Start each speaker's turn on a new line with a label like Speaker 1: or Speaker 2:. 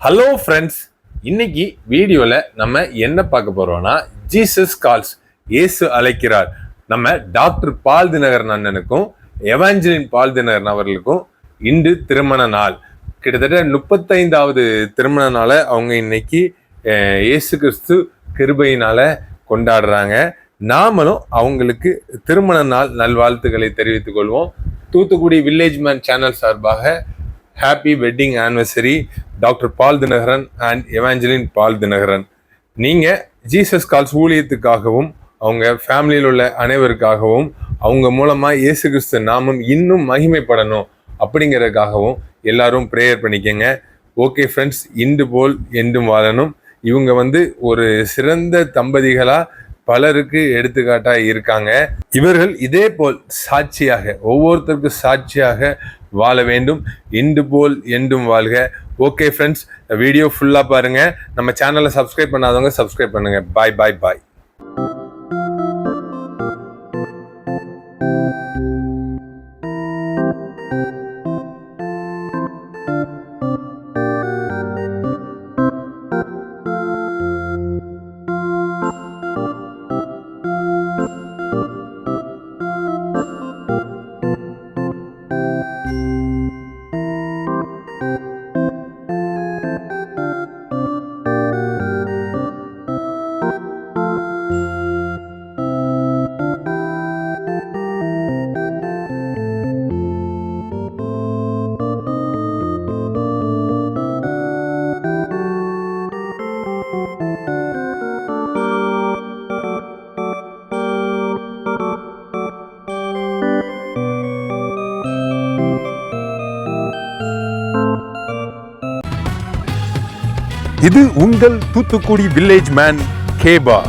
Speaker 1: Hello friends, இன்னைக்கு வீடியோல நம்ம என்ன பார்க்க போறோம்னா ஜீசஸ் கால்ஸ், இயேசு அழைக்கிறார். நம்ம டாக்டர் பால் தினகரன் அண்ணனுக்கும் எவாஞ்சலின் பால் தினகரன் அவர்களுக்கும் இன்று திருமண நாள். கிட்டத்தட்ட 35வது திருமண நாளை அவங்க இன்னைக்கு இயேசு கிறிஸ்து கிருபையினால கொண்டாடுறாங்க. நாமளும் அவங்களுக்கு திருமண நாள் நல்வாழ்த்துக்களை தெரிவித்துக் கொள்வோம். தூத்துக்குடி வில்லேஜ் மேன் சேனல் சார்பாக happy wedding anniversary doctor Paul Dhinakaran and Evangeline Paul Dhinakaran. நீங்கள் ஜீசஸ் கால்ஸ் ஊழியத்துக்காகவும் அவங்க ஃபேமிலியில் உள்ள அனைவருக்காகவும் அவங்க மூலமாக இயேசு கிறிஸ்து நாமம் இன்னும் மகிமைப்படணும் அப்படிங்கிறதுக்காகவும் எல்லாரும் ப்ரேயர் பண்ணிக்கங்க. ஓகே ஃப்ரெண்ட்ஸ், இன்று போல் என்றும் வாழணும். இவங்க ஒரு சிறந்த தம்பதிகளாக பலருக்கு எடுத்துக்காட்டாக இருக்காங்க. இவர்கள் இதே போல் சாட்சியாக ஒவ்வொருத்தருக்கும் சாட்சியாக வாழ வேண்டும். இன்று போல் என்றும் வாழ்க. ஓகே ஃப்ரெண்ட்ஸ், வீடியோ ஃபுல்லாக பாருங்க. நம்ம சேனலை சப்ஸ்கிரைப் பண்ணாதவங்க சப்ஸ்கிரைப் பண்ணுங்க. பாய் பாய் பாய். இது உங்கள் தூத்துக்குடி வில்லேஜ் மேன் கேபா.